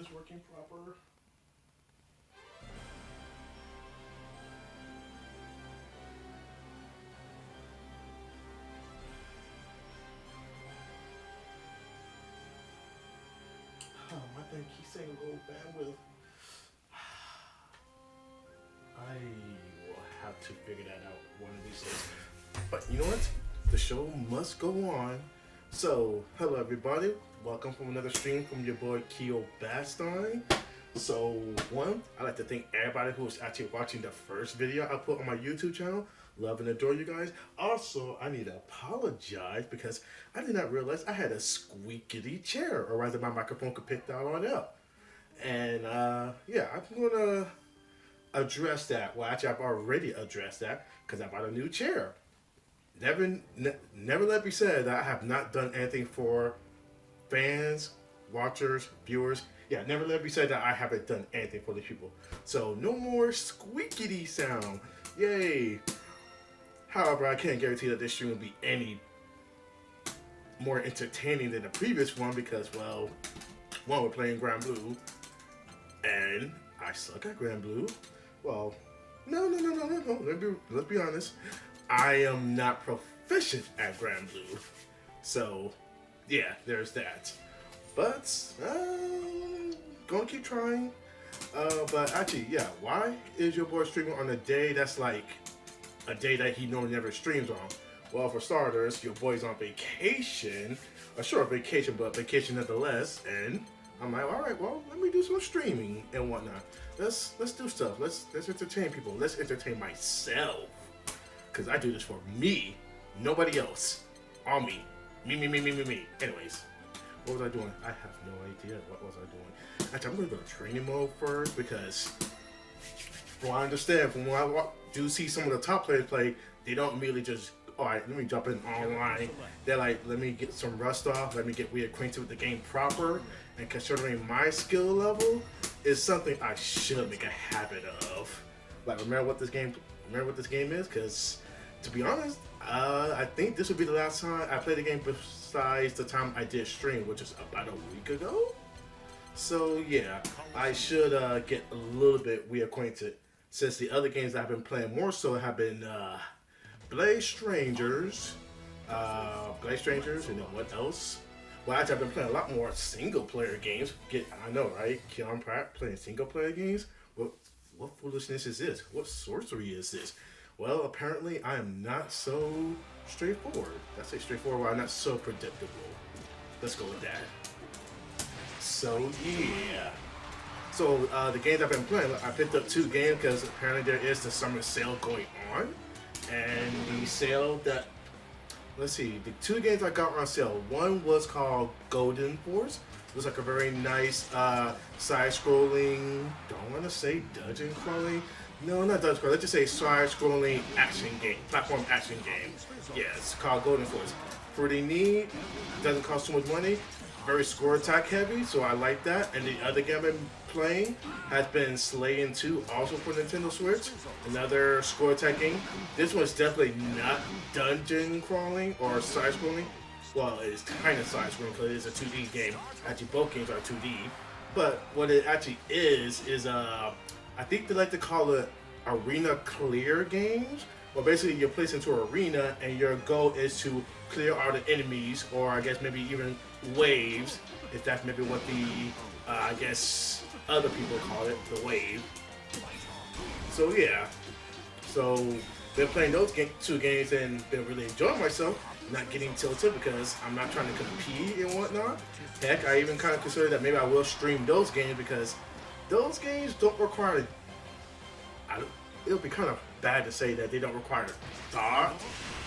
is working proper. Oh, my thing keeps saying low bandwidth. I will have to figure that out one of these days. But you know what? The show must go on. So, hello everybody. Welcome from another stream from your boy K-BAS Once. So, one, I'd like to thank everybody who was actually watching the first video I put on my YouTube channel. Love and adore you guys. Also, I need to apologize because I did not realize I had a squeaky chair, or rather my microphone could pick that on up. And yeah, I'm gonna address that. Well, actually, I've already addressed that because I bought a new chair. Never let me say that I have not done anything for fans, watchers, viewers. Yeah, never let me say that I haven't done anything for the people. So no more squeakity sound. Yay. However, I can't guarantee that this stream will be any more entertaining than the previous one because, well, one, we're playing Grand Blue, and I suck at Grand Blue. Well, no. Let's be honest. I am not proficient at Grand Blue. So, yeah, there's that. But, gonna keep trying. But actually, yeah, why is your boy streaming on a day that's like a day that he normally never streams on? Well, for starters, your boy's on vacation. A short vacation, but vacation nonetheless. And I'm like, all right, well, let me do some streaming and whatnot. Let's do stuff. Let's entertain people. Let's entertain myself. Because I do this for me, nobody else. All me. Me. Anyways, what was I doing? I have no idea. What was I doing? Actually, I'm going to go to training mode first because from what I understand, from when I do see some of the top players play, they don't immediately just, all right, let me jump in online. They're like, let me get some rust off. Let me get reacquainted with the game proper. And considering my skill level is something I should make a habit of. Like, remember what this game is? Because, to be honest, I think this would be the last time I played the game besides the time I did stream, which is about a week ago. So, yeah, I should get a little bit reacquainted since the other games that I've been playing more so have been Blaze Strangers, and then what else? Well, actually, I've been playing a lot more single-player games. I know, right? Keon Pratt playing single-player games? What foolishness is this? What sorcery is this? Well, apparently I am not so straightforward. I say straightforward, well, I'm not so predictable. Let's go with that. So, yeah. So, the games I've been playing, I picked up 2 games because apparently there is the summer sale going on. And the sale that, let's see, the 2 games I got on sale, one was called Golden Force. It was like a very nice side-scrolling, don't want to say dungeon crawling. No, not dungeon crawling. Let's just say side-scrolling action game, platform action game. Yeah, it's called Golden Force. Pretty neat. Doesn't cost too much money. Very score attack heavy, so I like that. And the other game I've been playing has been Slayin' 2, also for Nintendo Switch. Another score attack game. This one's definitely not dungeon crawling or side-scrolling. Well, it's kind of side-scrolling because it is a 2D game. Actually, both games are 2D. But what it actually is I think they like to call it arena clear games. Well, basically, you're placed into an arena, and your goal is to clear all the enemies, or I guess maybe even waves, if that's maybe what the, I guess, other people call it, the wave. So, yeah. So, been playing those 2 games and been really enjoying myself. Not getting tilted because I'm not trying to compete and whatnot. Heck, I even kind of consider that maybe I will stream those games because those games don't require, it'll be kind of bad to say that they don't require thought,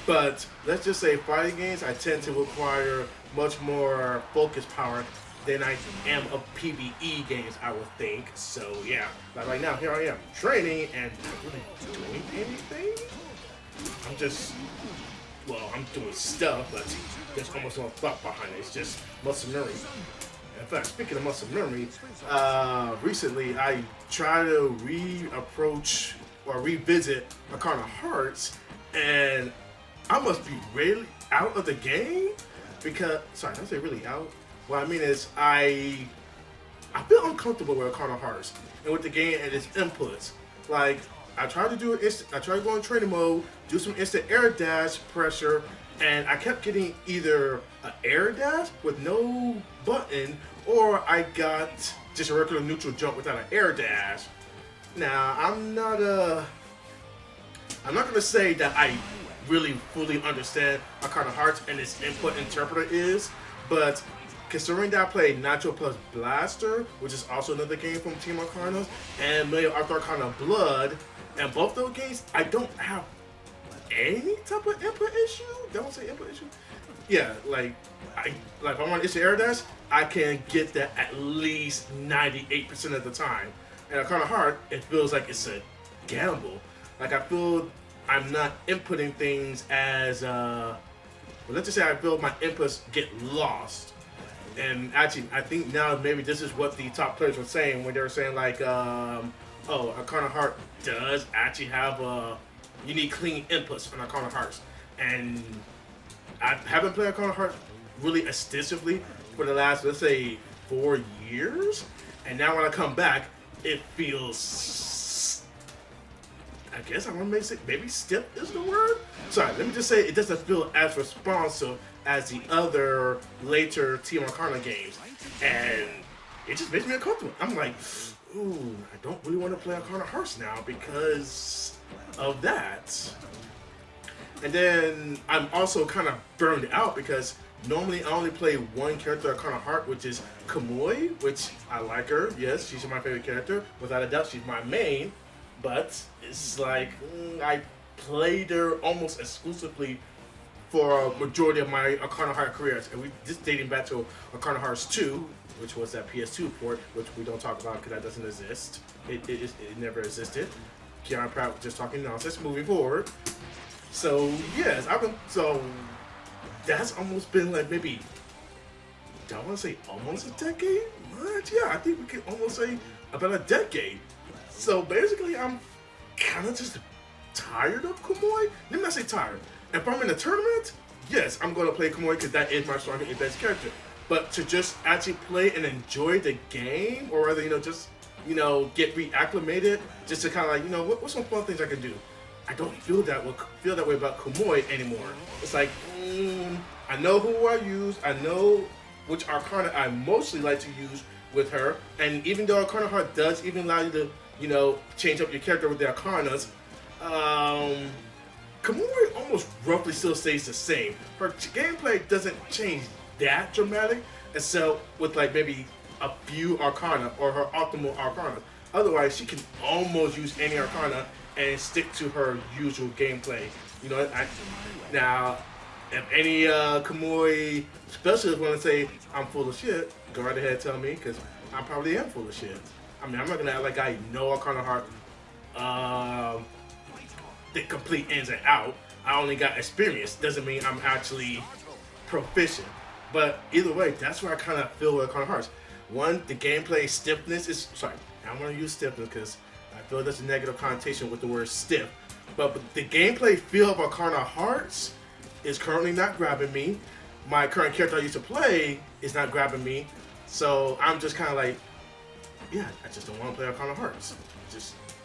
but let's just say fighting games, I tend to require much more focus power than I am of PvE games, I would think. So yeah, like right now, here I am training and not really doing anything. I'm doing stuff, but there's almost no thought behind it. It's just muscle memory. In fact, speaking of muscle memory, recently I tried to reapproach or revisit Arcana Hearts, and I must be really out of the game because, sorry, did I say really out? What I mean is I I feel uncomfortable with Arcana Hearts and with the game and its inputs. Like, I tried to do I tried to go in training mode, do some instant air dash pressure, and I kept getting either an air dash with no button, or I got just a regular neutral jump without an air dash. Now, I'm not gonna say that I really fully understand Arcana Hearts and its input interpreter is, but considering that I played Nacho Plus Blaster, which is also another game from Team Arcana, and Mario Arcana Blood, and both those games, I don't have any type of input issue. Don't say input issue. Yeah, like if I want to issue air dash, I can get that at least 98% of the time. And Arcana Heart, it feels like it's a gamble. Like I feel I'm not inputting things as well, let's just say I feel my inputs get lost. And actually, I think now maybe this is what the top players were saying when they were saying like, oh, Arcana Heart does actually have unique clean inputs on Arcana Hearts. And I haven't played Arcana Heart really extensively for the last, let's say, 4 years. And now when I come back, it feels, I guess I want to say maybe stiff is the word. Sorry, let me just say it doesn't feel as responsive as the other later Team Arcana games, and it just makes me uncomfortable. I'm like, ooh, I don't really want to play Arcana Hearts now because of that. And then I'm also kind of burned out because normally I only play one character Arcana Heart, which is Kamui, which I like her. Yes, she's my favorite character. Without a doubt, she's my main. But it's like, I played her almost exclusively for a majority of my Arcana Heart careers. And this dating back to Arcana Hearts 2, which was that PS2 port, which we don't talk about because that doesn't exist. It never existed. Keanu Pratt was just talking nonsense. Moving forward. So, yes, that's almost been like maybe, do I want to say almost a decade? What? Yeah, I think we can almost say about a decade. So basically, I'm kind of just tired of Kamui. Let me not say tired. If I'm in a tournament, yes, I'm going to play Kamui because that is my strongest and best character. But to just actually play and enjoy the game, or rather, just, get reacclimated, just to kind of like, what's some fun things I can do? I don't feel that way about Kamui anymore. It's like, I know who I use. I know which Arcana I mostly like to use with her. And even though Arcana Heart does even allow you to, change up your character with the Arcanas, Kamui almost roughly still stays the same. Her gameplay doesn't change that dramatic, except with like maybe a few Arcana or her optimal Arcana. Otherwise, she can almost use any Arcana and stick to her usual gameplay. Now, if any Kamui specialists want to say I'm full of shit, go right ahead and tell me, because I probably am full of shit. I mean, I'm not going to act like I know Arcana Heart the complete ins and out. I only got experience. Doesn't mean I'm actually proficient. But either way, that's where I kind of feel with Arcana Hearts. One, the gameplay stiffness is... Sorry, I don't want to use stiffness because I feel there's a negative connotation with the word stiff. But the gameplay feel of Arcana Hearts is currently not grabbing me. My current character I used to play is not grabbing me. So I'm just kind of like, yeah, I just don't want to play Arcana Hearts.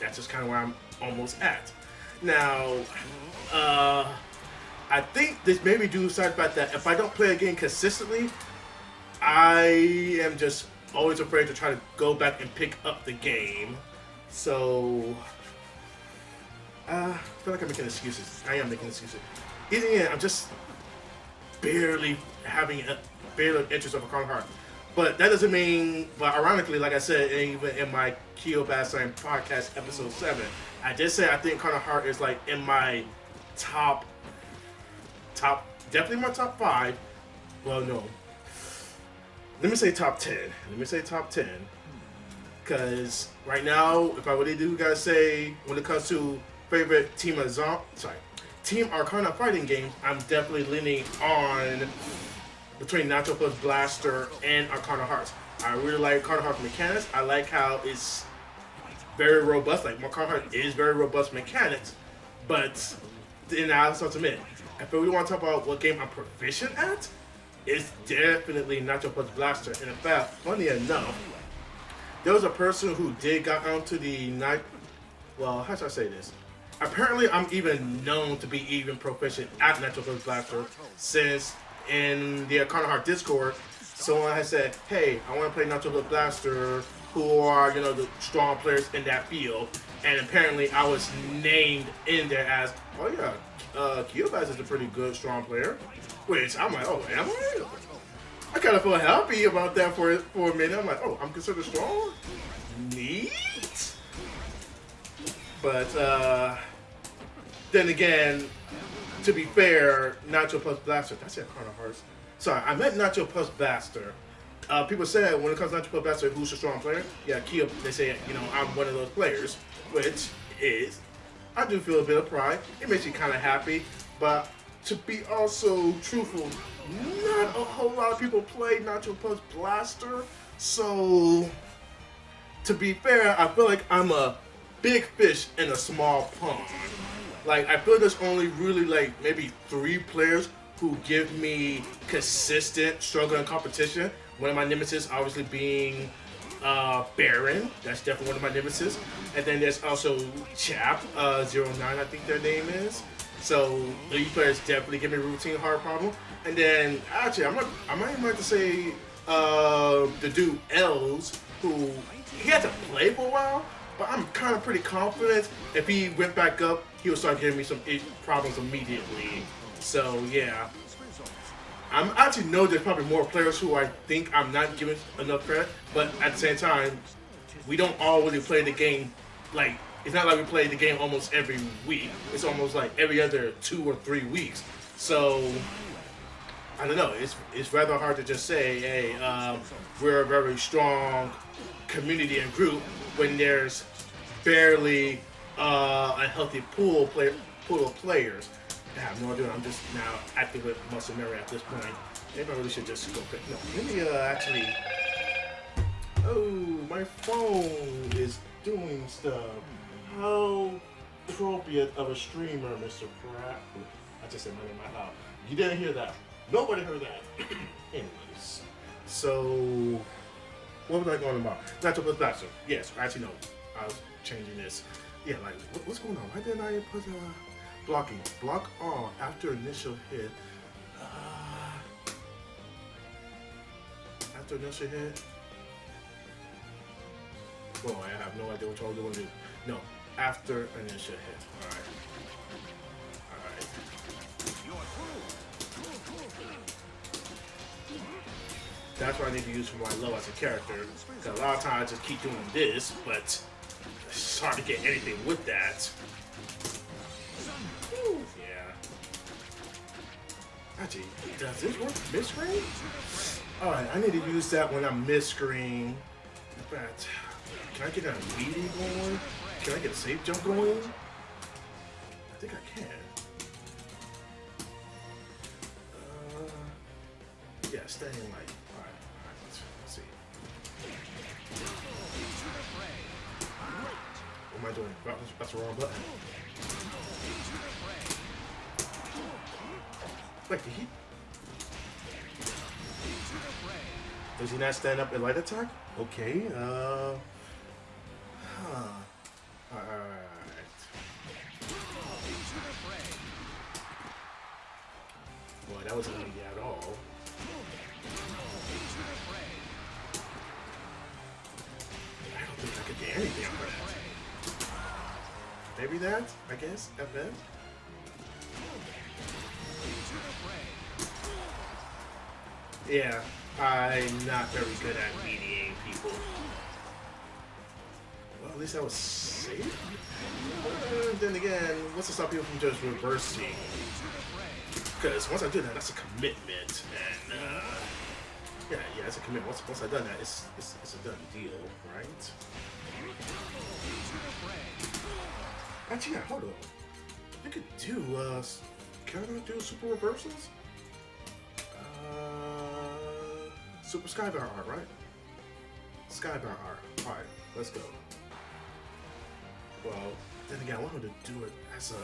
That's just kind of where I'm almost at. Now, I think this maybe due to the side fact that if I don't play a game consistently, I am just always afraid to try to go back and pick up the game. So, I feel like I'm making excuses. I am making excuses. In the end, I'm just barely having a interest of Arcana Heart. But that doesn't mean, but ironically, like I said, even in my K-BAS Once podcast episode 7, I did say I think Arcana Heart is like in my top, definitely my top 5. Well, no. Let me say top 10. Because right now, if I really do gotta say, when it comes to favorite Team Arcana fighting games, I'm definitely leaning on between Nacho Plus Blaster and Arcana Hearts. I really like Arcana Hearts mechanics. I like how it's very robust. Like, Arcana Heart is very robust mechanics, but then I also have to admit, if we really want to talk about what game I'm proficient at, it's definitely Nacho Plus Blaster. And in fact, funny enough, there was a person who did got onto the night. Well, how should I say this? Apparently, I'm even known to be even proficient at Natural Plus Blaster since in the Arcana Heart Discord, someone has said, "Hey, I want to play Natural Plus Blaster. Who are the strong players in that field?" And apparently, I was named in there as, "Oh yeah, K-BAS is a pretty good strong player." Which I'm like, "Oh, am I?" I kind of feel happy about that for a minute. I'm like, "Oh, I'm considered strong." Neat. But then again, to be fair, Nacho Plus Blaster, that's it, Arcana Hearts. Sorry, I meant Nacho Plus Blaster. People said when it comes to Nacho Plus Blaster, who's a strong player? Yeah, Kia, they say, I'm one of those players, which is, I do feel a bit of pride. It makes you kind of happy, but to be also truthful, not a whole lot of people play Nacho Plus Blaster, so to be fair, I feel like I'm a big fish in a small pond. Like, I feel there's only really like maybe 3 players who give me consistent struggle and competition. One of my nemesis obviously being Baron. That's definitely one of my nemesis. And then there's also Chap, 09 I think their name is. So these players definitely give me a routine hard problem. And then actually I might even like to say the dude Els, who he had to play for a while, but I'm kind of pretty confident if he went back up, he would start giving me some problems immediately. So yeah, I actually know there's probably more players who I think I'm not giving enough credit, but at the same time, we don't all really play the game. Like, it's not like we play the game almost every week. It's almost like every other 2 or 3 weeks. So I don't know. It's rather hard to just say, hey, we're a very strong community and group when there's barely a healthy pool of players. I have no idea. I'm just now active with muscle memory at this point. Maybe I really should just go quick. No, maybe actually. Oh, my phone is doing stuff. How appropriate of a streamer, Mr. Pratt. I just said my name out loud. You didn't hear that. Nobody heard that. Anyways, so what was I going about? Natural Plus Blaster. Yes, actually no. I was changing this. Yeah, like what's going on? Why didn't I put blocking? Block all after initial hit. After initial hit. Well, I have no idea what y'all doing. No, after initial hit. All right. That's what I need to use for my low as a character. Because a lot of times I just keep doing this, but it's hard to get anything with that. Yeah. Actually, does this work mid-screen? Alright, I need to use that when I'm mid-screen. In fact, can I get a meeting going? Can I get a safe jump going? I think I can. Yeah, staying light. Alright, let's see. What am I doing? That's the wrong button. Wait, did he? Does he not stand up in light attack? Okay, Alright. Boy, that wasn't easy at all. I don't think I could get anything for that. Maybe that, I guess, at best. Yeah, I'm not very good at mediating people. Well, at least I was safe. Then again, what's to stop people from just reversing? Because once I do that, that's a commitment, and yeah, it's a commitment. Once I've done that, it's a done deal, right? Actually, yeah, hold on. You could do can I do super reversals? Super Skybar art, right? Skybar art. Alright, let's go. Well, then again, I want him to do it as a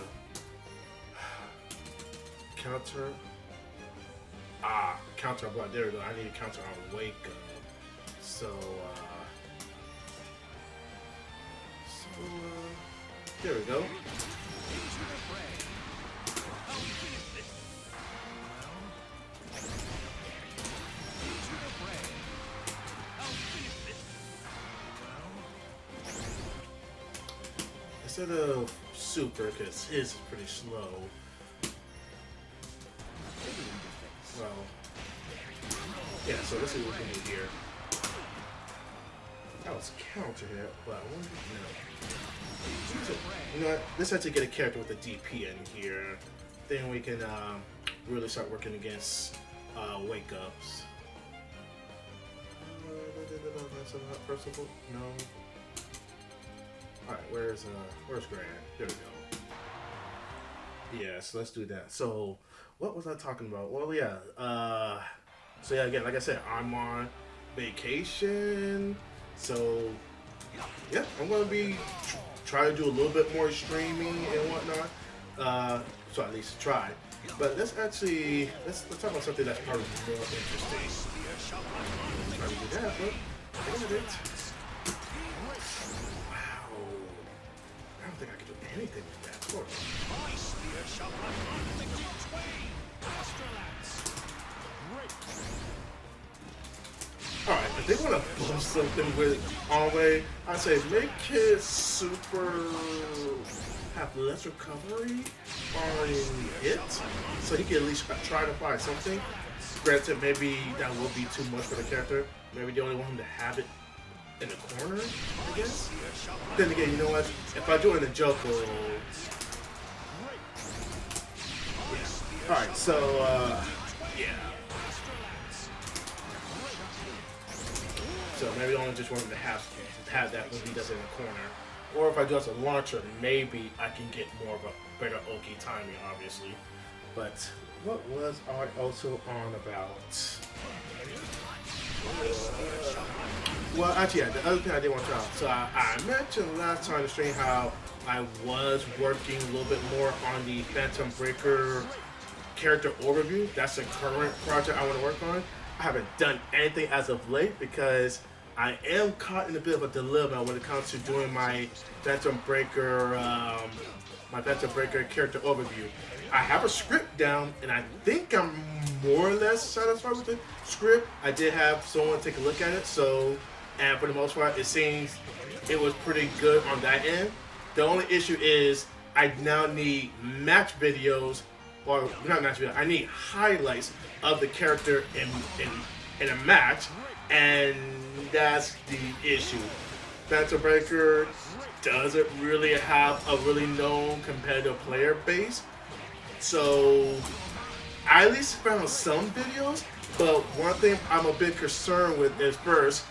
counter. Counter block. There we go. I need a counter on wake up. So, There we go. Instead of super, because his is pretty slow. Well, yeah, so let's see what we can do here. That was counter hit, but I wonder, you know what? Let's actually get a character with a DP in here. Then we can really start working against wake ups. First of all, no. Alright, where's Grant? There we go. Yeah, so let's do that. So what was I talking about? Well, yeah. So yeah, again, like I said, I'm on vacation. So yeah, I'm gonna be try to do a little bit more streaming and whatnot. So at least try. But let's talk about something that's probably more interesting. Try to do that, but I got it. Wow. I don't think I can do anything with that. Of course. Alright, if they want to bump something with Alway, I say make his super have less recovery on it, so he can at least try to find something. Granted, maybe that will be too much for the character. Maybe they only want him to have it in the corner, I guess. Then again, you know what? If I do it in the Joko, yeah. Alright, so yeah. So maybe I only just want him to have that when he does it in the corner. Or if I do as a launcher, maybe I can get more of a better Oki timing, obviously. But what was I also on about? Well, actually, yeah, the other thing I did want to try out. So I mentioned last time in the stream how I was working a little bit more on the Phantom Breaker character overview. That's the current project I want to work on. I haven't done anything as of late because I am caught in a bit of a dilemma when it comes to doing my Phantom Breaker character overview. I have a script down, and I think I'm more or less satisfied with the script. I did have someone take a look at it, and for the most part, it seems it was pretty good on that end. The only issue is I now need match videos, or not match videos. I need highlights of the character in a match, and that's the issue. Phantom Breaker doesn't really have a really known competitive player base, so I at least found some videos. But one thing I'm a bit concerned with is first,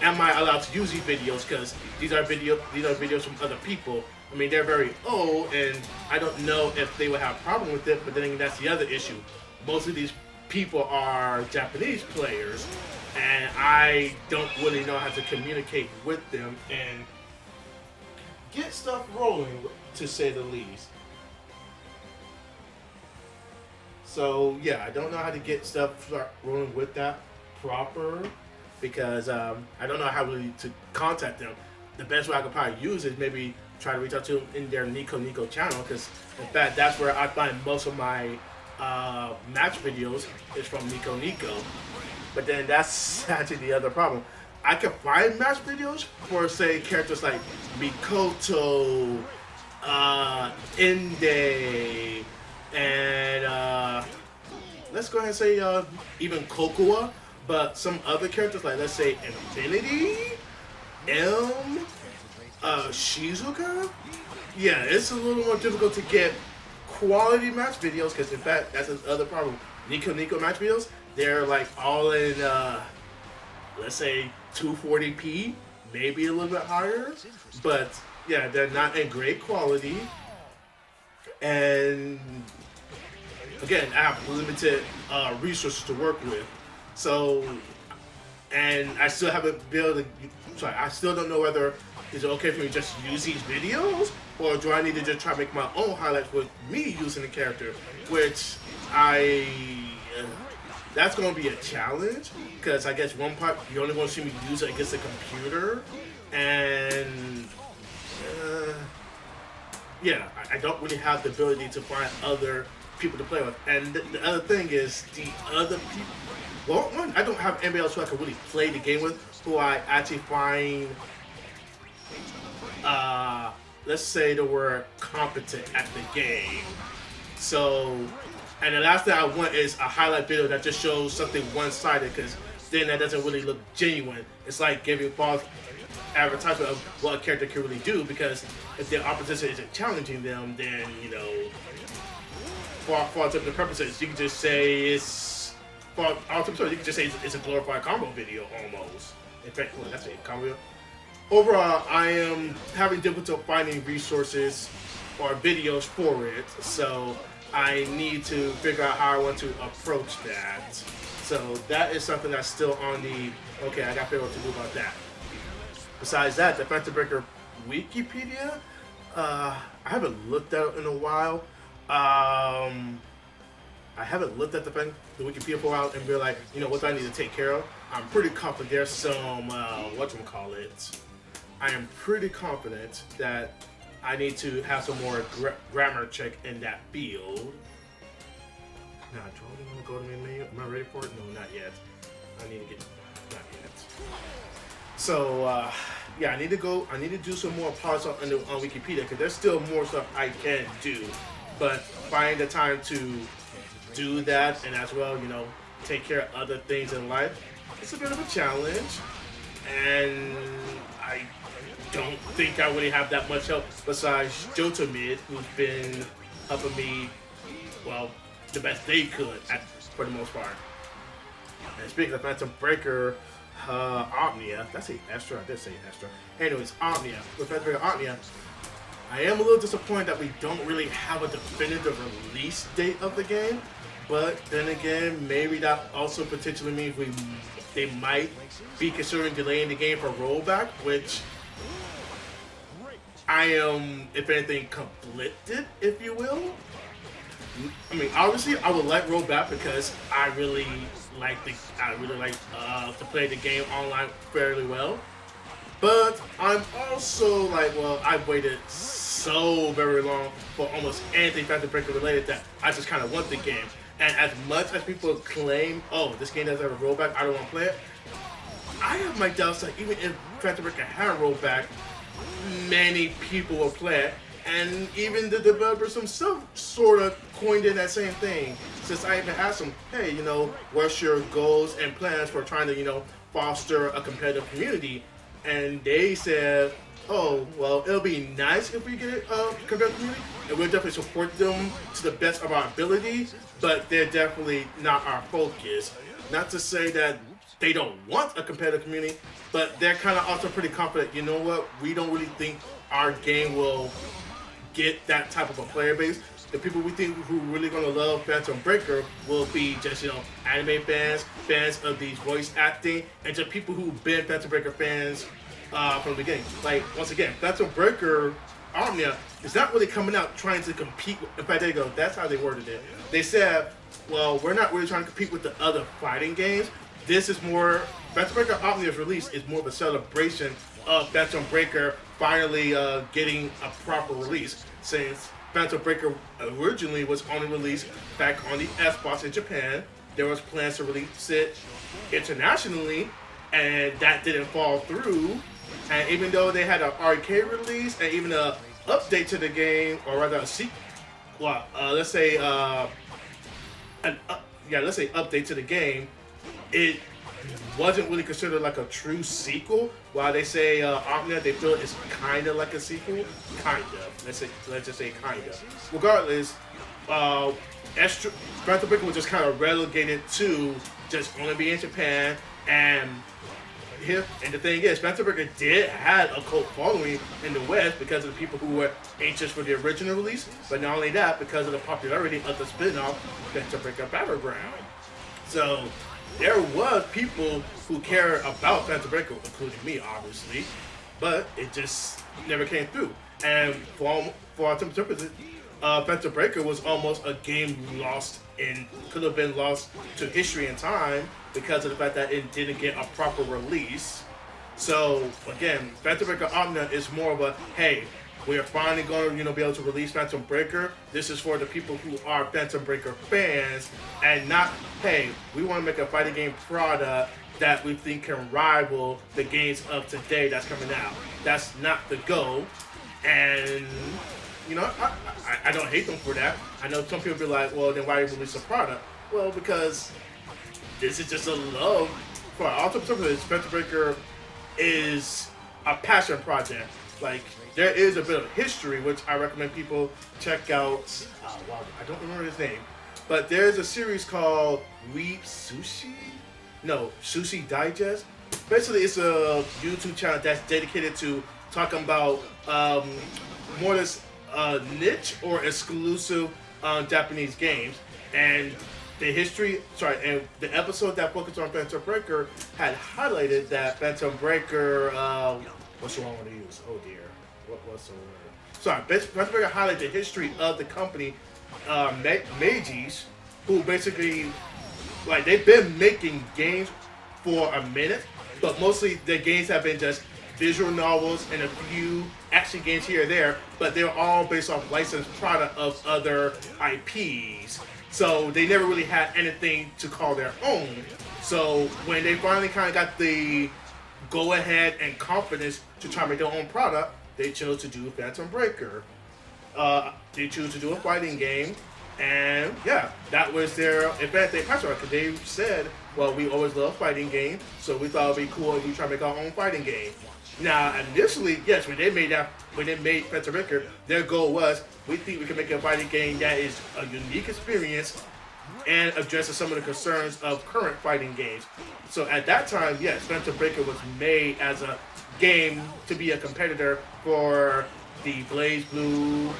am I allowed to use these videos? Because these are videos from other people. I mean, they're very old, and I don't know if they would have a problem with it. But then again, that's the other issue. Most of these people are Japanese players, and I don't really know how to communicate with them and get stuff rolling, to say the least. So yeah, I don't know how to get stuff rolling with that proper, because I don't know how really to contact them. The best way I could probably use is maybe try to reach out to them in their Nico channel, because in fact that's where I find most of my match videos is from Nico. But then that's actually the other problem. I can find match videos for, say, characters like Mikoto, Inde, and let's go ahead and say even Kokoa. But some other characters, like let's say Infinity, Shizuka, yeah, it's a little more difficult to get quality match videos, because in fact that's the other problem. Nico match videos, they're like all in let's say 240p, maybe a little bit higher, but yeah, they're not in great quality. And again, I have limited resources to work with, so, and I still haven't been able to. Sorry, I still don't know whether it's okay for me to just use these videos, or do I need to just try to make my own highlights with me using the character, which that's going to be a challenge, because I guess one part you only want to see me use it against a computer, and yeah, I don't really have the ability to find other people to play with. And the other thing is the other people. Well, one, I don't have anybody else who I can really play the game with, who I actually find, let's say, they were competent at the game. So, and the last thing I want is a highlight video that just shows something one-sided, because then that doesn't really look genuine. It's like giving false advertisement of what a character can really do, because if their opposition isn't challenging them, then, you know, for all intents and purposes, you can just say it's, for all intents and purposes, you can just say it's a glorified combo video almost. In fact, well, that's a combo video. Overall, I am having difficulty finding resources or videos for it, so I need to figure out how I want to approach that. So that is something that's still on the, okay, I gotta figure out what to do about that. Besides that, the Phantom Breaker Wikipedia, I haven't looked at it in a while. I haven't looked at the Wikipedia for a while and be like, you know, what do I need to take care of? I'm pretty confident there's some, whatchamacallit. I am pretty confident that I need to have some more grammar check in that field. Now, do I really want to go to my menu? Am I ready for it? No, not yet. I need to get, not yet. So, yeah, I need to do some more parts on Wikipedia, because there's still more stuff I can do. But find the time to do that, and as well, you know, take care of other things in life, it's a bit of a challenge. And I don't think I really have that much help besides Jotamid, who's been helping me, well, the best they could for the most part. And speaking of Phantom Breaker, Omnia, did I say Astra? I did say Astra. Anyways, Omnia, with Phantom Breaker Omnia, I am a little disappointed that we don't really have a definitive release date of the game, but then again, maybe that also potentially means they might be considering delaying the game for rollback, which I am, if anything, conflicted, if you will. I mean, obviously, I would like rollback because I really like to play the game online fairly well. But I'm also like, well, I've waited so very long for almost anything Phantom Breaker related that I just kind of want the game. And as much as people claim, oh, this game doesn't have a rollback, I don't want to play it, I have my doubts that even if Phantom Breaker had a rollback, many people will play it. And even the developers themselves sort of coined in that same thing. Since I even asked them, hey, you know, what's your goals and plans for trying to, you know, foster a competitive community? And they said, oh, well, it'll be nice if we get a competitive community, and we'll definitely support them to the best of our ability, but they're definitely not our focus. Not to say that they don't want a competitive community, but they're kind of also pretty confident, you know what, we don't really think our game will get that type of a player base. The people we think who are really going to love Phantom Breaker will be just, you know, anime fans, fans of these voice acting, and just people who've been Phantom Breaker fans from the beginning. Like, once again, Phantom Breaker Omnia is not really coming out trying to compete with, in fact, there you go, that's how they worded it. They said, well, we're not really trying to compete with the other fighting games. This is more, Phantom Breaker Omnia's release is more of a celebration of Phantom Breaker finally getting a proper release, since Phantom Breaker originally was only released back on the Xbox in Japan. There was plans to release it internationally, and that didn't fall through. And even though they had an arcade release and even an update to the game, or rather a sequel, well, let's say update to the game, it wasn't really considered like a true sequel. While they say Omnia, they feel it's kind of like a sequel, kind of. Let's just say kind of. Regardless, Phantom Breaker was just kind of relegated to just only being in Japan, and the thing is, Phantom Breaker did have a cult following in the West because of the people who were anxious for the original release, but not only that, because of the popularity of the spin-off Phantom Breaker Battleground. So there was people who care about Phantom Breaker, including me, obviously, but it just never came through. And for our purposes, Phantom Breaker was almost a game could have been lost to history and time because of the fact that it didn't get a proper release. So again, Phantom Breaker Omnia is more of a, hey, We are finally going to, be able to release Phantom Breaker. This is for the people who are Phantom Breaker fans, and not, hey, we want to make a fighting game product that we think can rival the games of today that's coming out. That's not the goal, and I don't hate them for that. I know some people be like, well, then why release a product? Well, because this is just a love for ultimate purposes. Phantom Breaker is a passion project. Like, there is a bit of history, which I recommend people check out. I don't remember his name, but there's a series called Sushi Digest. Basically, it's a YouTube channel that's dedicated to talking about more or less niche or exclusive Japanese games. And the history, and the episode that focused on Phantom Breaker had highlighted that Phantom Breaker, what's the wrong one to use? Oh dear. What's the word? Phantom Breaker highlighted the history of the company, Meiji's, who basically, like, they've been making games for a minute, but mostly their games have been just visual novels and a few action games here or there, but they're all based off licensed product of other IPs. So they never really had anything to call their own. So when they finally kind of got the go-ahead and confidence to try to make their own product, they chose to do Phantom Breaker. They chose to do a fighting game, and yeah, that was their, in fact, they passed because they said, well, we always love fighting games, so we thought it'd be cool if we try to make our own fighting game. Now, initially, yes, when they made Phantom Breaker, their goal was, we think we can make a fighting game that is a unique experience and addresses some of the concerns of current fighting games. So at that time, yes, Phantom Breaker was made as a game to be a competitor for the Blaze Blue,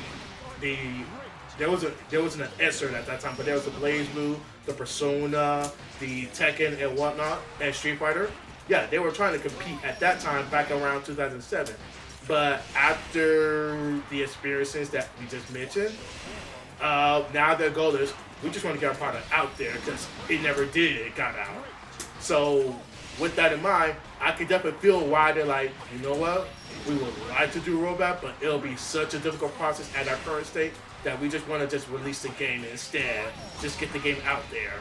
there wasn't an Essert at that time, but there was the Blaze Blue, the Persona, the Tekken and whatnot, and Street Fighter. Yeah, they were trying to compete at that time back around 2007. But after the experiences that we just mentioned, now their goal is, we just want to get our product out there because it never did, it got out. So with that in mind, I can definitely feel why they're like, you know what, we would like to do a rollback, but it'll be such a difficult process at our current state that we just want to just release the game instead, just get the game out there.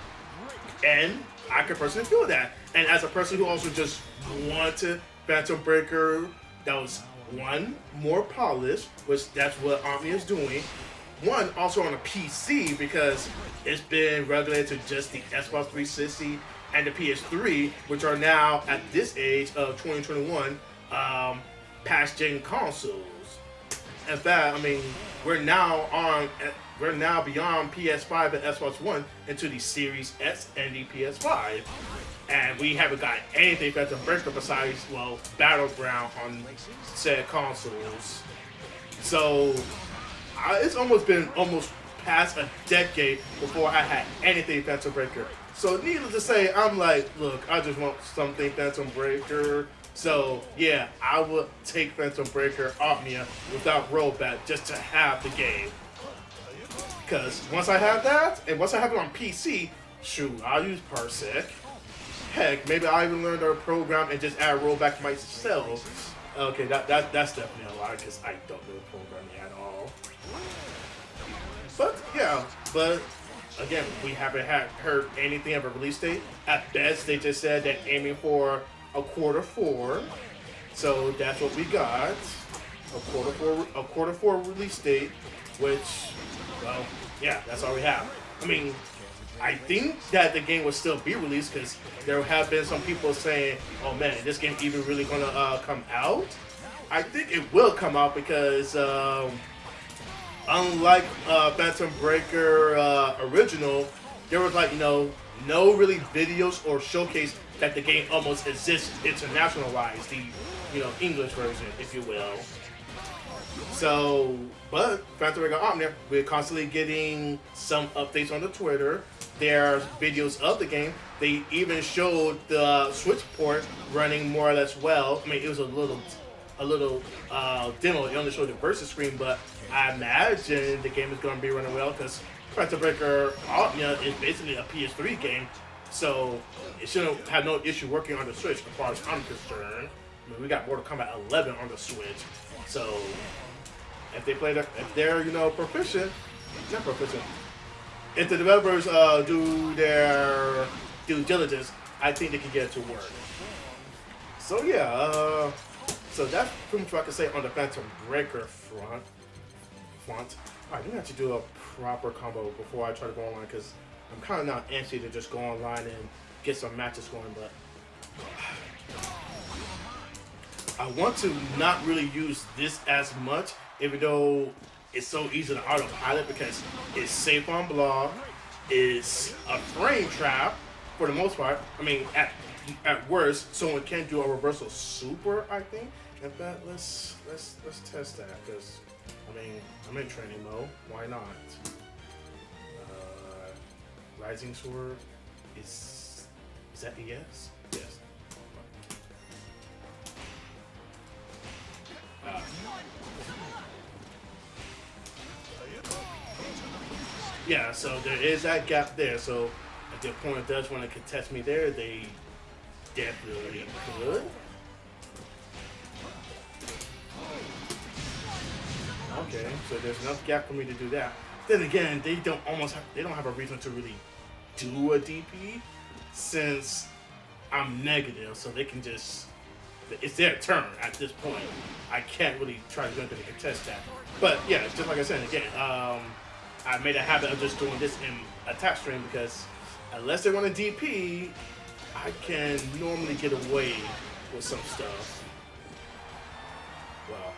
And I can personally feel that. And as a person who also just wanted Phantom Breaker that was, one, more polished, which that's what Omni is doing. One, also on a PC, because it's been relegated to just the Xbox 360 and the PS3, which are now, at this age of 2021, past-gen consoles. In fact, I mean, we're now beyond PS5 and Xbox One into the Series S and the PS5. And we haven't got anything Phantom Breaker besides, well, Battleground on said consoles. So, it's almost been past a decade before I had anything Phantom Breaker. So, needless to say, I'm like, look, I just want something Phantom Breaker. So, yeah, I would take Phantom Breaker Omnia without rollback just to have the game. Because once I have that, and once I have it on PC, shoot, I'll use Parsec. Heck, maybe I'll even learn the program and just add rollback myself. Okay, that's definitely a lot because I don't know programming at all. But, yeah, again, we haven't heard anything of a release date. At best, they just said they're aiming for a Q4. So that's what we got. A Q4 release date, which, well, yeah, that's all we have. I mean, I think that the game will still be released because there have been some people saying, oh man, is this game even really going to come out? I think it will come out because unlike Phantom Breaker original, there was like, no really videos or showcase that the game almost exists internationalized, the English version, if you will. So, but Phantom Breaker Omnia, we're constantly getting some updates on the Twitter. There are videos of the game. They even showed the Switch port running more or less well. I mean, it was a little demo. It only showed the versus screen, but I imagine the game is going to be running well because Phantom Breaker Omnia is basically a PS3 game, so it shouldn't have no issue working on the Switch as far as I'm concerned. I mean, we got Mortal Kombat 11 on the Switch, so if they play, if they're proficient, not proficient. If the developers do their due diligence, I think they can get it to work. So yeah, so that's pretty much what I can say on the Phantom Breaker front. Alright, we have to do a proper combo before I try to go online because I'm kind of not antsy to just go online and get some matches going, but I want to not really use this as much, even though it's so easy to autopilot because it's safe on block, it's a frame trap for the most part. I mean, at worst, someone can do a reversal super, I think. In fact, let's test that because I mean I'm in training mode. Why not? Rising Sword is that a yes? Yes. Yeah, so there is that gap there. So if the opponent does want to contest me there, they definitely could. Okay, so there's enough gap for me to do that. Then again, they don't have a reason to really do a DP since I'm negative, so they can just. It's their turn at this point. I can't really try to go into the contest that. But yeah, just like I said again, I made a habit of just doing this in attack stream because unless they want a DP, I can normally get away with some stuff. Well,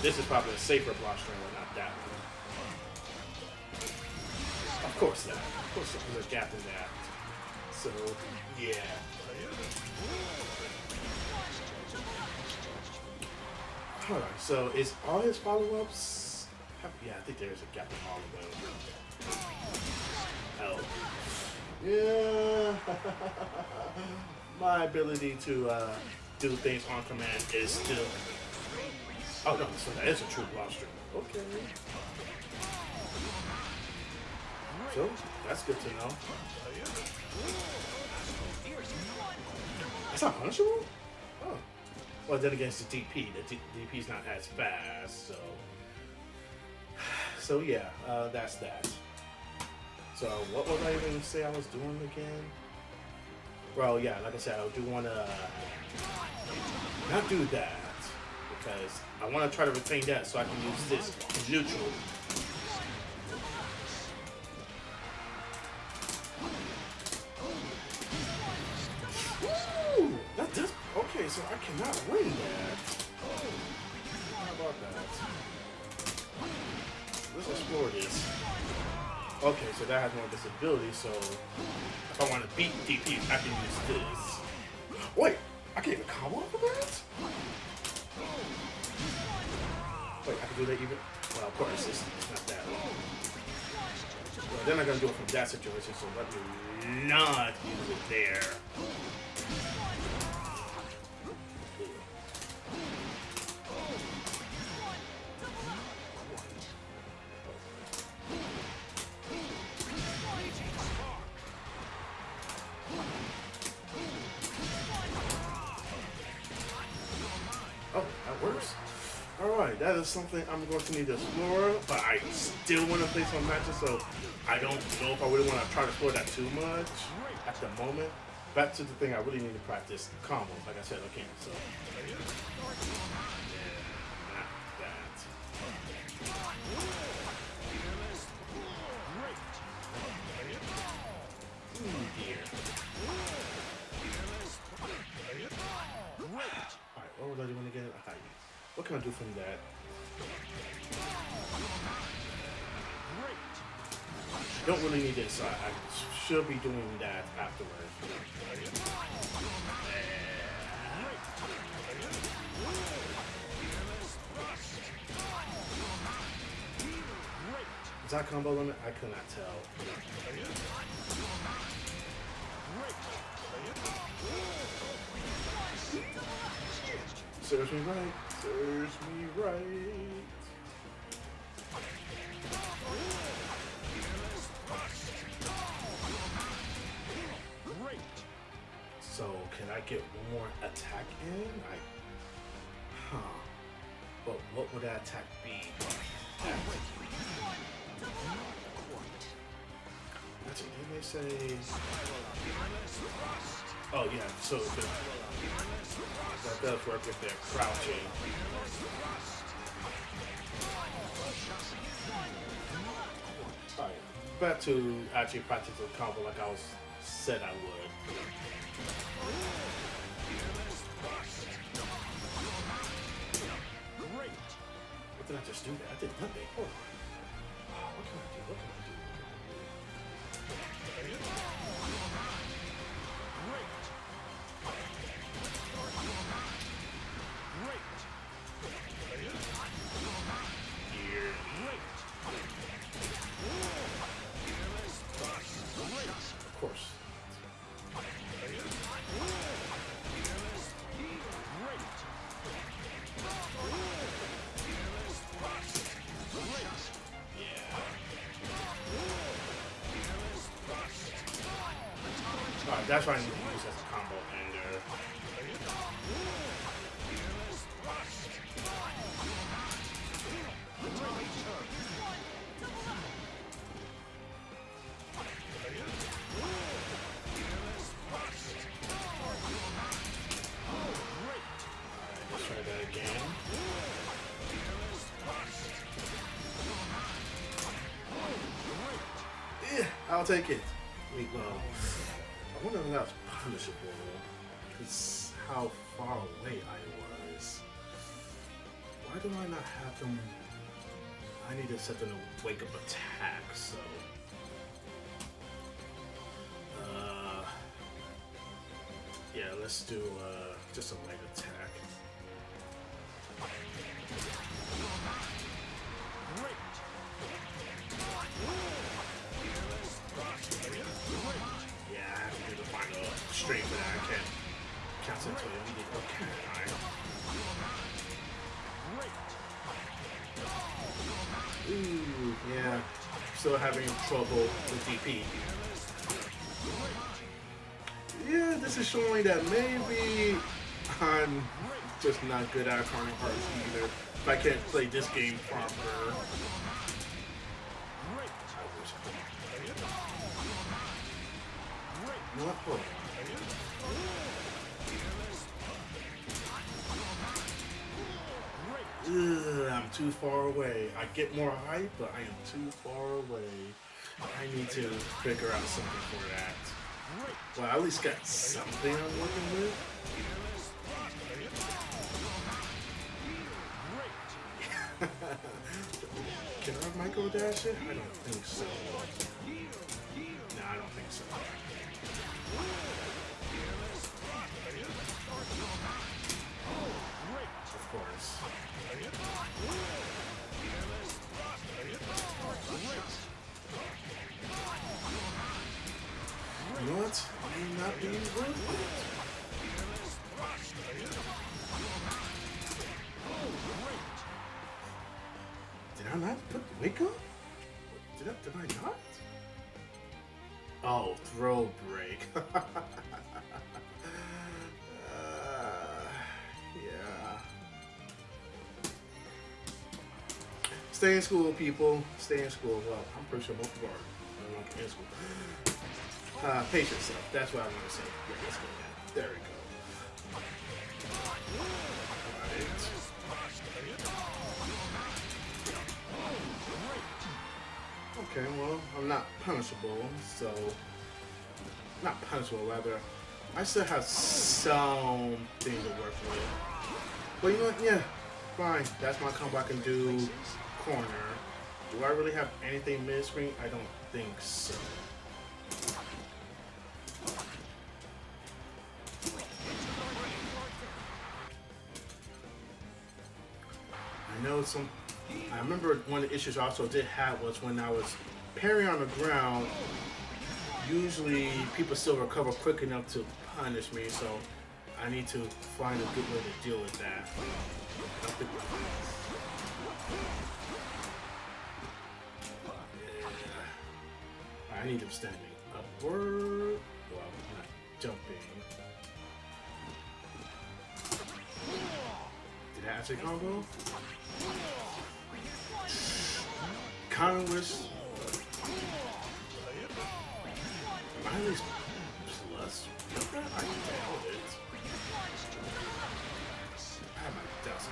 this is probably a safer block stream, but not that one. Of course there's a gap in that. So, yeah. Alright, so is all his follow-ups? Yeah, I think there's a gap in all of them. Oh. Yeah. My ability to do things on command is still... Oh no, so that is a true block stream. Okay. So, that's good to know. It's not punishable? Oh. Well, then against the DP, the DP's not as fast, so... So yeah, that's that. So what was I even say I was doing again? Well, yeah, like I said, I do want to not do that because I want to try to retain that so I can use this in neutral. Woo! That does okay, so I cannot win that. How about that? Let's explore this. Okay, so that has more disability, so if I want to beat DP, I can use this. Wait, I can't even combo off of that? Wait, I can do that even? Well, of course, it's not that long. Well, then I'm going to do it from that situation, so let me not use it there. Alright, that is something I'm going to need to explore, but I still want to play some matches, so I don't know if I really want to try to explore that too much at the moment. Back to the thing I really need to practice combos, like I said, I can't, so. Yeah, not that. Dear. Alright, what was I doing again? What can I do from that? Don't really need this, so I should be doing that afterwards. Is that combo limit? I could not tell. Serves me right. Serves me right. So, can I get one more attack in? But what will that attack be? That's it. Didn't they say? Oh yeah. So that does work if they're crouching. Alright, back to actually practice the combo like I was said I would. What did I just do there? I did nothing. Oh. What can I do? What can I do? Of course. Alright, that's what I need to use as a combo ender. Let's try that again. Yeah, I'll take it. Wait, well, I wonder if that was punishable. Because how far away I was. Why do I not have them? I need to set them to wake up attack, so. Yeah, let's do just a leg attack. Yeah, I have to do the final string for that. I can't cancel until you need it. Okay, alright. Ooh, yeah. Still having trouble with DP. Yeah, this is showing that maybe I'm just not good at Carnival Hearts either. If I can't play this game proper. What? Oh. Ugh, I'm too far away. I get more hype, but I am too far away. I need to figure out something for that. Well, I at least got something I'm working with. Can I micro dash it? I don't think so. No, I don't think so. Of course. You know what? May not be worth it. Did I not put wake up? Did I not? Oh, throw break. Yeah. Stay in school, people. Stay in school. Well, I'm pretty sure most people are in school. Pace yourself. That's what I want to say. Yeah, let's go down. There we go. Alright. Okay, well, I'm not punishable, so... Not punishable, rather. I still have something to work with. But you know what? Yeah, fine. That's my combo I can do. Corner. Do I really have anything mid-screen? I don't think so. I know some. I remember one of the issues I also did have was when I was parrying on the ground. Usually, people still recover quick enough to punish me, so I need to find a good way to deal with that. I need him standing upward. Well, not jumping. Did That's a combo. Kind of wish. Miley's plus. I nailed it. I have my doubts.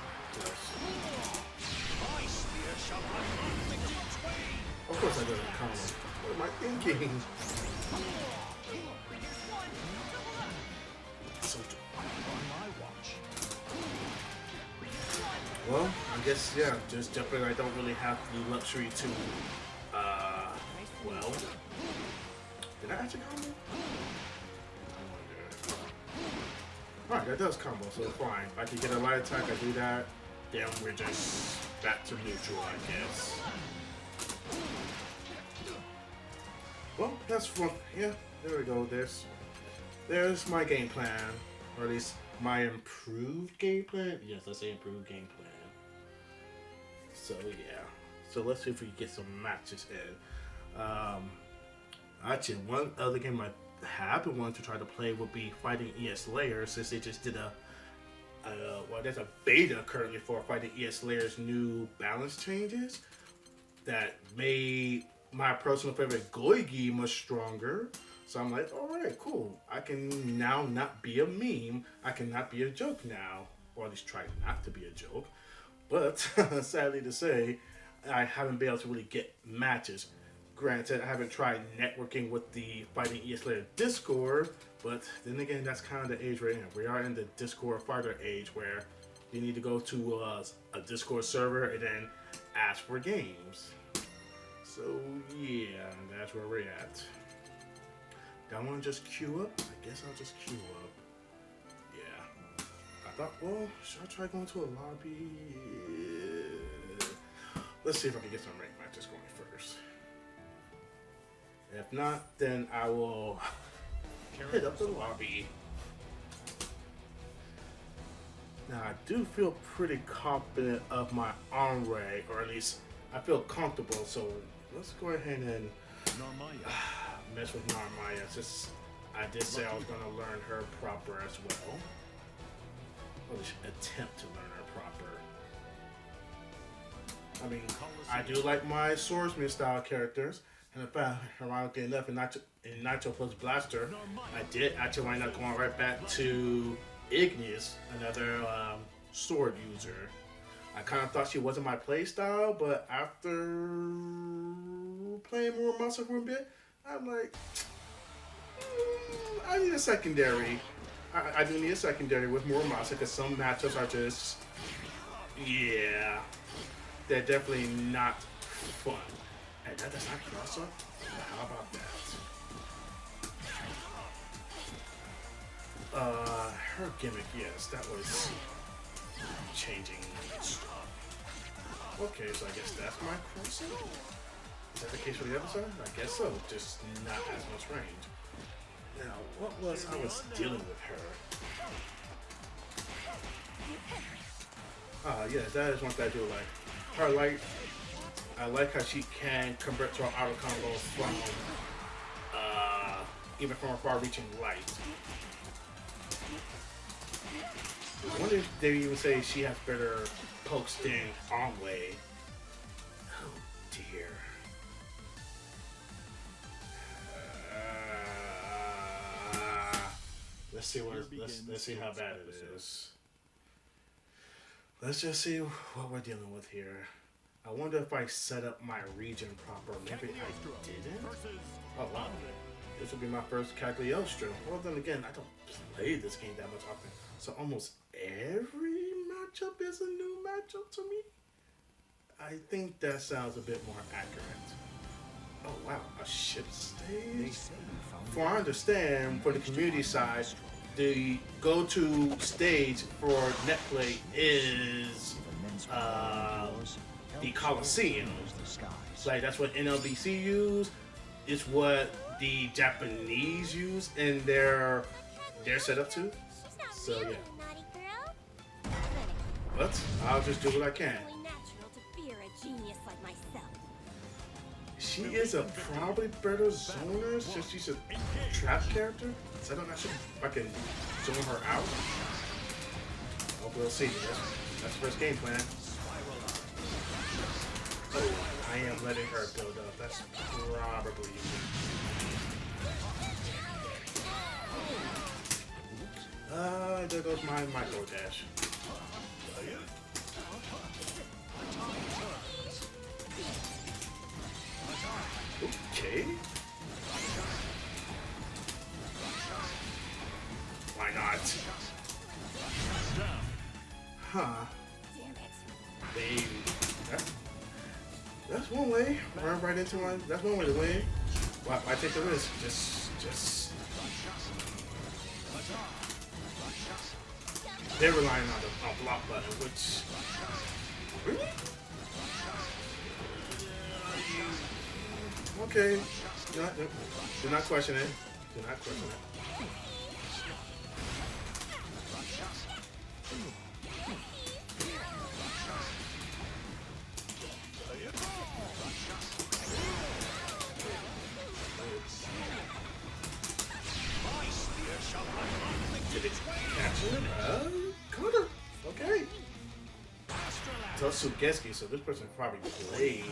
Of course I doesn't combo. What am I thinking? Well, I guess, yeah, just jumping. I don't really have the luxury to, well, did I actually combo? Alright, that does combo, so fine. If I can get a light attack, I do that. Then we're just back to neutral, I guess. Well, that's fun. Yeah, there we go. There's my game plan. Or at least my improved game plan. Yes, let's say improved game plan. So yeah, so let's see if we can get some matches in. Actually, one other game I have been wanting to try to play would be Fighting ES Layers, since they just did well, there's a beta currently for Fighting ES Layers' new balance changes that made my personal favorite Goigi much stronger. So I'm like, all right, cool. I can now not be a meme. I can not be a joke now, or at least try not to be a joke. But sadly to say, I haven't been able to really get matches. Granted, I haven't tried networking with the Fighting ES Layer Discord, but then again, that's kind of the age we're in. We are in the Discord fighter age where you need to go to a Discord server and then ask for games. So yeah, that's where we're at. Do I want to just queue up? I guess I'll just queue up. Yeah. I thought, well, should I try going to a lobby? Let's see if I can get some ranked matches going first. If not, then I will hit up the lobby. Now, I do feel pretty confident of my Onray, or at least I feel comfortable, so let's go ahead and mess with Narmaya, since I did say I was going to learn her proper as well. Or at least attempt to learn her proper. I mean, I do like my swordsman style characters, and in fact, ironically enough, in Nacho plus Blaster, I did actually wind up going right back to Ignis, another sword user. I kind of thought she wasn't my playstyle, but after playing more Monster for a bit, I'm like, I need a secondary. I do need a secondary with more Monster, because some matchups are just, yeah, they're definitely not fun. Hey, that does not cross up? How about that? Her gimmick, yes, that was changing stuff. Okay, so I guess that's my crossing? Is that the case for the other side? I guess so, just not as much range. Now, what was I was dealing with her? Yes, that is one thing I do like. Her light, I like how she can convert to an auto combo from, even from a far-reaching light. I wonder if they even say she has better pokes than Onway. Oh dear. Let's see let's see how bad it is. Let's just see what we're dealing with here. I wonder if I set up my region proper. Maybe I didn't. Oh wow. This will be my first Cagliostro. Well, then again, I don't play this game that much often. So almost every matchup is a new matchup to me. I think that sounds a bit more accurate. Oh wow, a ship stage? For I understand, for the community side, the go-to stage for netplay is the Coliseum. Like that's what NLBC use. It's what the Japanese use in their setup too. So yeah. But I'll just do what I can. She is a probably better zoner since she's a trap character. So I don't know if I can zone her out. we'll see. That's the first game plan. Oh, I am letting her build up. That's probably there goes my micro dash. Okay. Why not? Huh. Baby. That's one way. Run right into my. That's one way to win. Why take the risk? Just. They're relying on the block button, which. Really? Okay. Do not question it. Do not question it. Did it catch him? Kinda. Okay. Tosugeski, so this person probably played,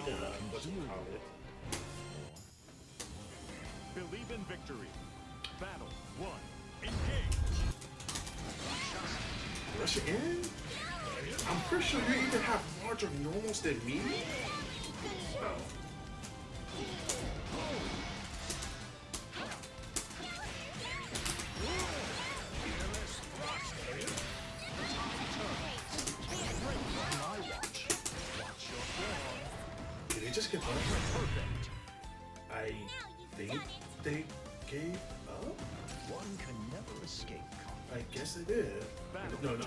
what's it called it? Believe in victory. Battle 1. Engage. Rush it in? I'm pretty sure you even have larger normals than me. Oh. Did they just get bumped? I think they gave up? One can never escape. I guess they did. No. Engage.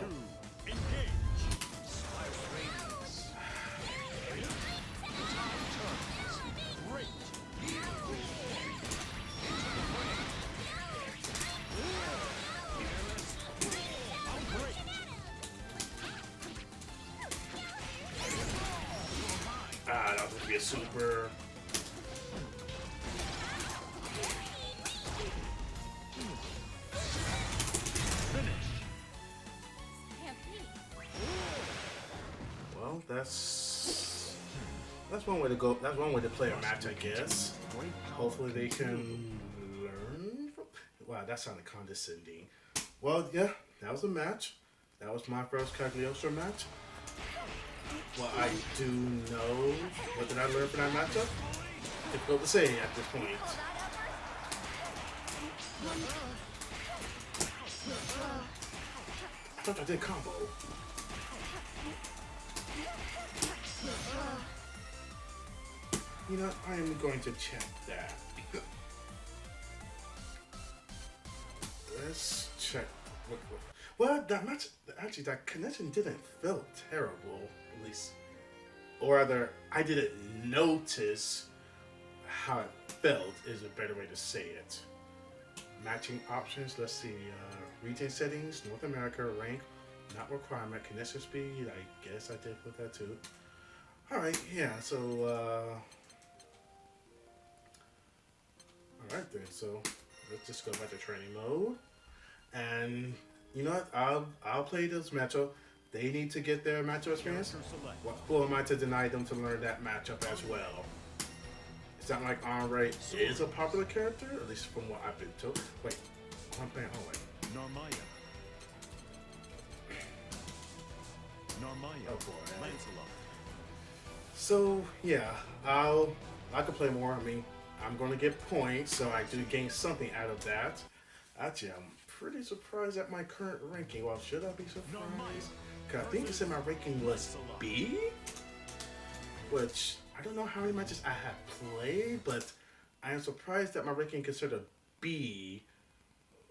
That was going to be a super. Well, that's one way to go. That's one way to play a match, I guess. Hopefully they can learn from. Wow, that sounded condescending. Well, yeah, that was a match. That was my first Cagliostro match. Well, I do know. What did I learn from that matchup? Difficult to say at this point. I thought I did combo. You know, I am going to check that. Let's check. Well, that match, actually, that connection didn't feel terrible, at least. Or rather, I didn't notice how it felt, is a better way to say it. Matching options, let's see. Region settings, North America, rank, not requirement, connection speed, I guess I did put that too. Alright, yeah, so, alright then, so let's just go back to training mode. And you know what? I'll play this matchup. They need to get their matchup experience. Who am I to deny them to learn that matchup as well? It's not like Henri is a popular character, at least from what I've been told. Wait, I'm playing Henri. Narmaya. Oh boy. Lancelot. So yeah, I could play more. I mean, I'm going to get points, so I do gain something out of that. Actually, I'm pretty surprised at my current ranking. Well, should I be surprised? Because I think you said my ranking was B? Which, I don't know how many matches I have played, but I am surprised that my ranking is considered B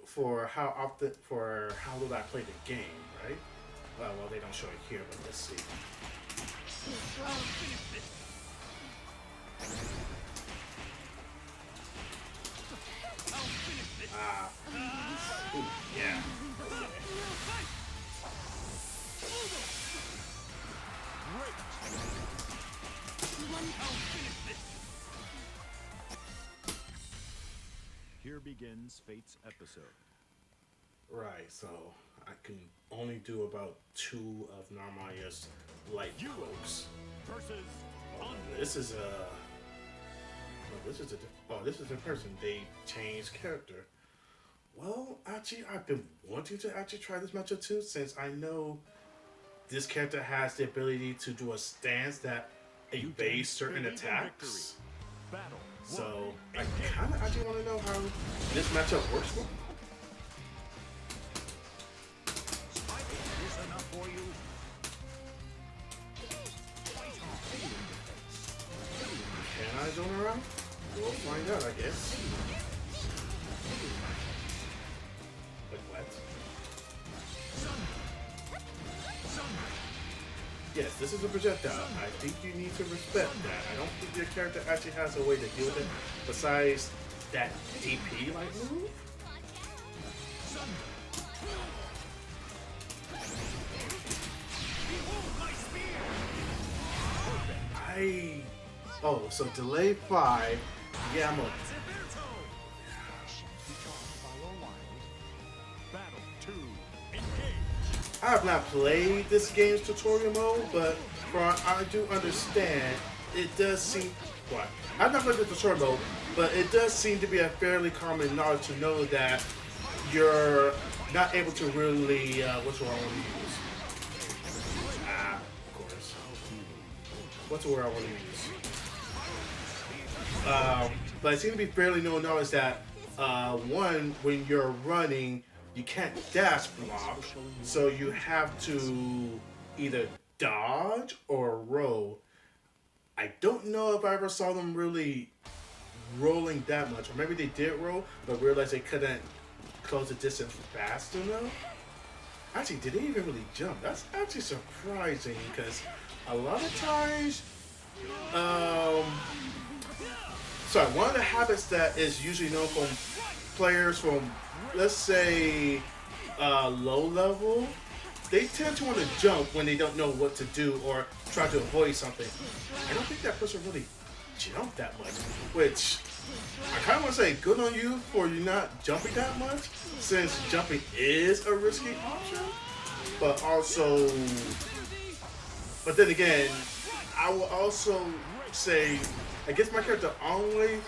for how little I played the game, right? Well, they don't show it here, but let's see. Ooh, yeah. Here begins Fate's episode. Right, so I can only do about two of Narmaya's light You cloaks. versus Oh, on this is a. Oh, this is a. Oh, this is in person. They changed character. Well, actually, I've been wanting to actually try this matchup too, since I know this character has the ability to do a stance that You evades can certain believe in attacks. battle. So I One. kind of actually want to know how this matchup works for. Is enough for you? Can I zone around? We'll find out, I guess. Like what? Yes, this is a projectile. I think you need to respect that. I don't think your character actually has a way to deal with it besides that DP like move. Oh, so delay 5. Yeah, I'm a. Battle 2. Engage. I have not played this game's tutorial mode, but from I do understand, it does seem. What? I've not played the tutorial mode, but it does seem to be a fairly common knowledge to know that you're not able to really. What's the word I want to use? Of course. What's the word I want to use? But it seems to be fairly known knowledge that one, when you're running, you can't dash block, so you have to either dodge or roll. I don't know if I ever saw them really rolling that much, or maybe they did roll, but realized they couldn't close the distance fast enough. Actually, did they even really jump? That's actually surprising because a lot of times, sorry, one of the habits that is usually known from players from, let's say, low level, they tend to want to jump when they don't know what to do or try to avoid something. I don't think that person really jumped that much, which I kind of want to say good on you for you not jumping that much, since jumping is a risky option, but also, but then again, I will also say, I guess my character only,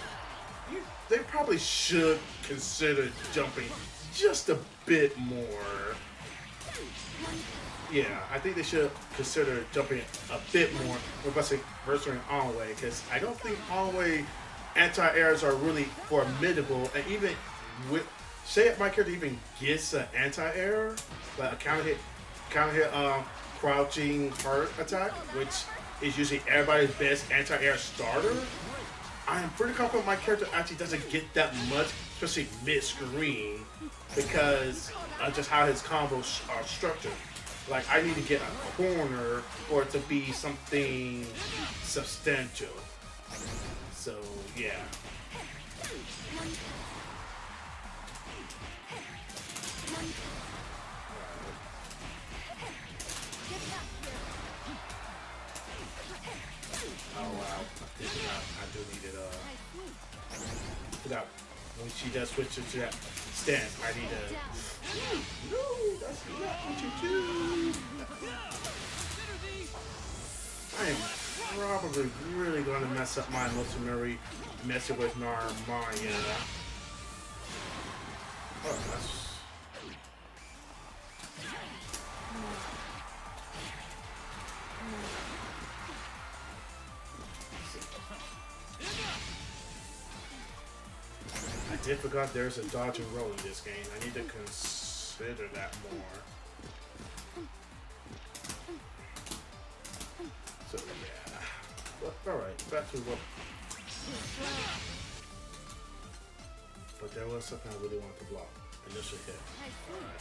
they probably should consider jumping just a bit more. Yeah, I think they should consider jumping a bit more versus on-way, because I don't think on-way anti-airs are really formidable, and even with, say if my character even gets an anti-air, like a counter hit, crouching heart attack, which is usually everybody's best anti-air starter, I am pretty confident my character actually doesn't get that much, especially mid-screen, because of just how his combos are structured. Like, I need to get a corner for it to be something substantial. So, yeah. Oh wow, I do need it. Forgot when she does switch to that stance, I need to. No, that's not what you do. I am probably really going to mess up my Motomori messing with Narmaya. Oh, that's. I did forgot there's a dodge and roll in this game. I need to consider that more. So yeah. But, alright, back to what. But there was something I really wanted to block. Initial hit. Alright.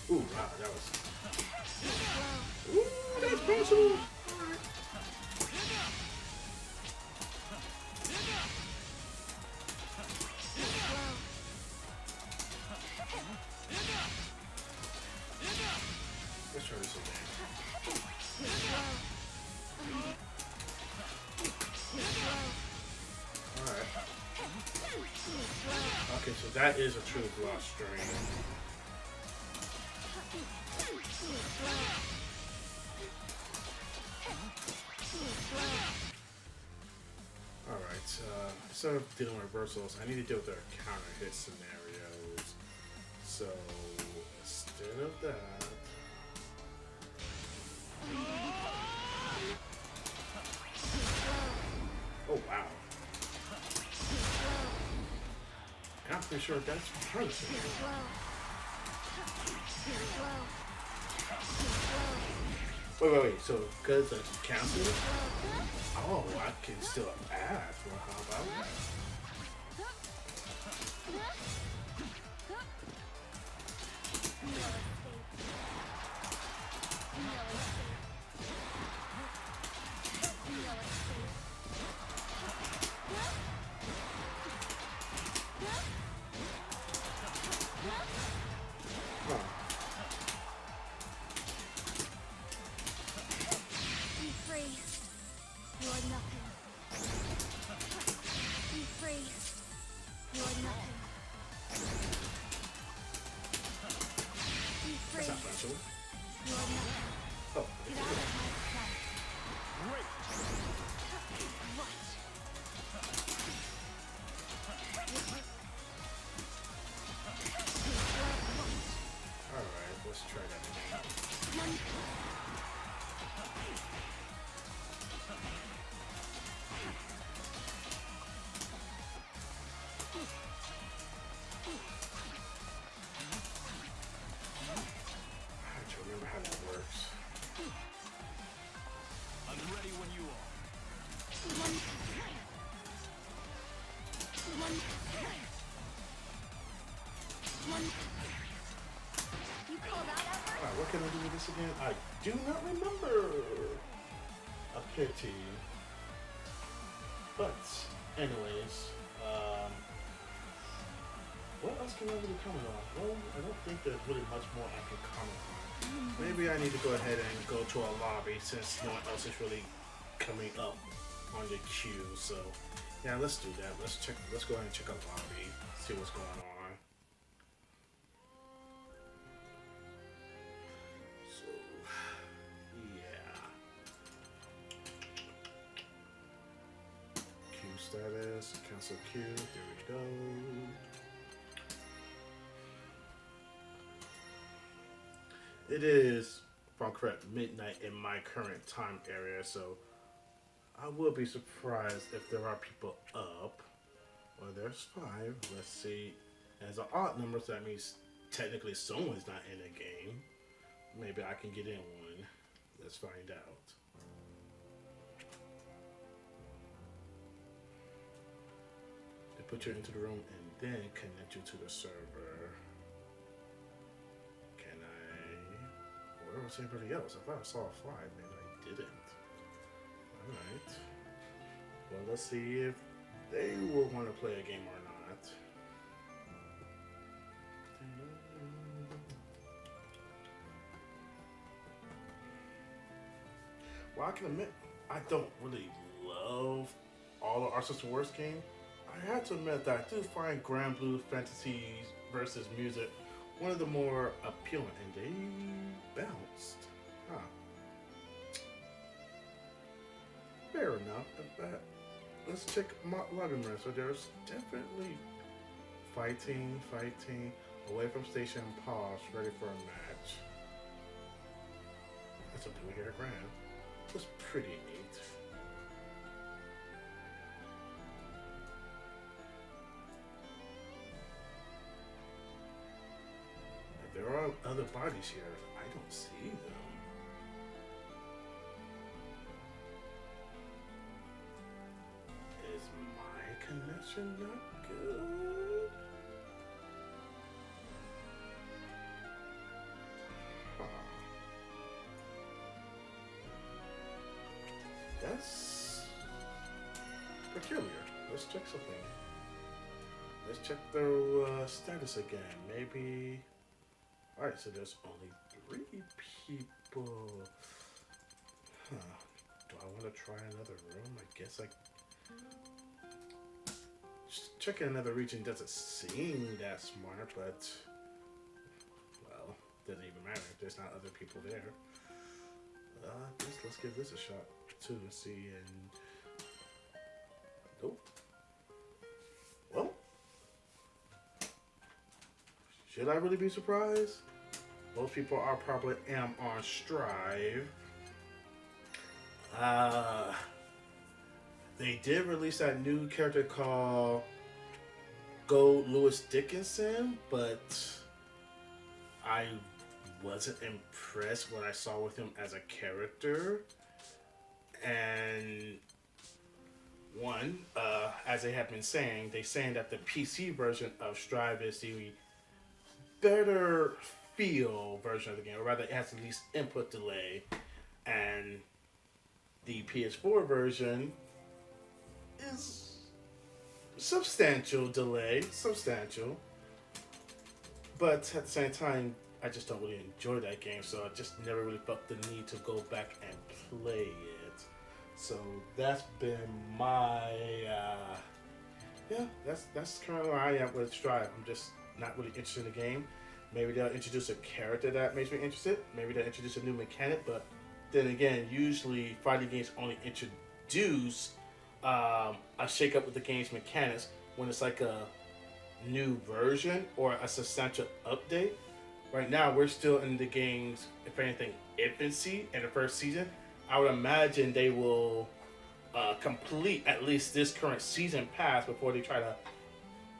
Ooh, wow, that was. Ooh, that's possible. Okay, so that is a true block string. Alright, instead of dealing with reversals, I need to deal with their counter hit scenarios. So, instead of that... Oh, wow. And I'm pretty sure that's punishing. Wait. So, because I canceled it? Oh, I can still add. Well, how about that? Huh. Be free. You're nothing. Be free. You're nothing. Be That's free. not punishable. You're nothing. Oh, Get out of my sight. Great. What? alright, let's try that again. I have to remember how that works. I'm ready when you are. You call that effort? Alright, what can I do with this again? I do not remember. A pity. But, anyways, what else can I really comment on? Well, I don't think there's really much more I can comment on. Maybe I need to go ahead and go to a lobby since no one else is really coming up on the queue. So, yeah, let's do that. Let's go ahead and check out the lobby, see what's going on. So, yeah. Queue status, cancel queue. There we go. It is, if I'm correct, midnight in my current time area, so I will be surprised if there are people up. Well, there's 5. Let's see. As an odd number, so that means technically someone's not in the game. Maybe I can get in one. Let's find out. They put you into the room and then connect you to the server. Can I... Where was everybody else? I thought I saw a fly. Maybe I didn't. Alright. Well, let's see if they will want to play a game or not. Well, I can admit, I don't really love all the Arsenal Wars game. I have to admit that I do find Grand Blue Fantasy versus Music one of the more appealing, and they bounced. Huh. Fair enough. But let's check my lobby mirror. So there's definitely fighting, away from station, pause, ready for a match. That's a blue-haired grand. That's pretty neat. There are other bodies here. I don't see them. Is my connection not good? Huh. That's peculiar. Let's check something. Let's check the status again. Maybe... Alright, so there's only 3 people. Huh. Do I want to try another room? I guess I just checking another region doesn't seem that smart, but well, doesn't even matter if there's not other people there. Let's give this a shot too and see. And nope. Well, should I really be surprised? Most people are probably on Strive. They did release that new character called Go Lewis Dickinson, but I wasn't impressed what I saw with him as a character. And one, as they have been saying, saying that the PC version of Strive is the better feel version of the game, or rather, it has the least input delay, and the PS4 version is substantial, but at the same time, I just don't really enjoy that game, so I just never really felt the need to go back and play it. So that's been my that's kind of where I am with Strive. I'm just not really interested in the game. Maybe they'll introduce a character that makes me interested. Maybe they'll introduce a new mechanic, but then again, usually fighting games only introduce a shake-up with the game's mechanics when it's like a new version or a substantial update. Right now, we're still in the game's, if anything, infancy in the first season. I would imagine they will complete at least this current season pass before they try to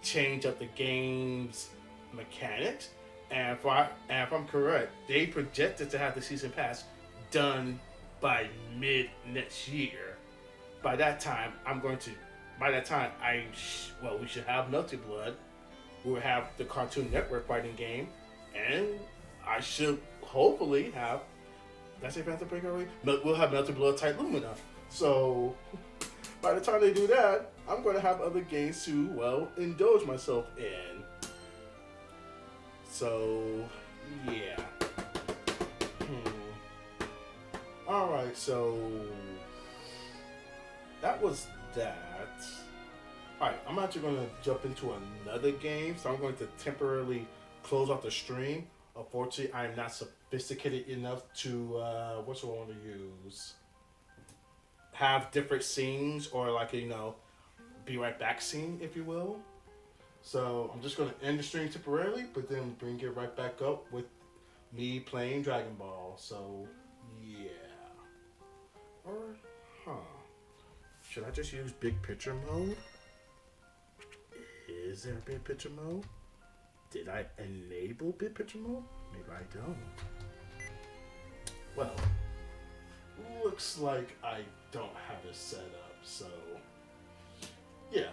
change up the game's mechanics. And if I'm correct, they projected to have the season pass done by mid next year. By that time, we should have Melty Blood. We'll have the Cartoon Network fighting game, and I should hopefully have. Did I say Phantom Break already? We'll have Melty Blood Type Lumina. So by the time they do that, I'm going to have other games to indulge myself in. So yeah. Alright, so that was that. Alright, I'm actually going to jump into another game, so I'm going to temporarily close off the stream. Unfortunately, I'm not sophisticated enough to, what do I want to use? Have different scenes, or be right back scene, if you will. So I'm just going to end the stream temporarily, but then bring it right back up with me playing Dragon Ball. So, yeah. Or, should I just use big picture mode? Is there a big picture mode? Did I enable big picture mode? Maybe I don't. Well, looks like I don't have it set up, so yeah.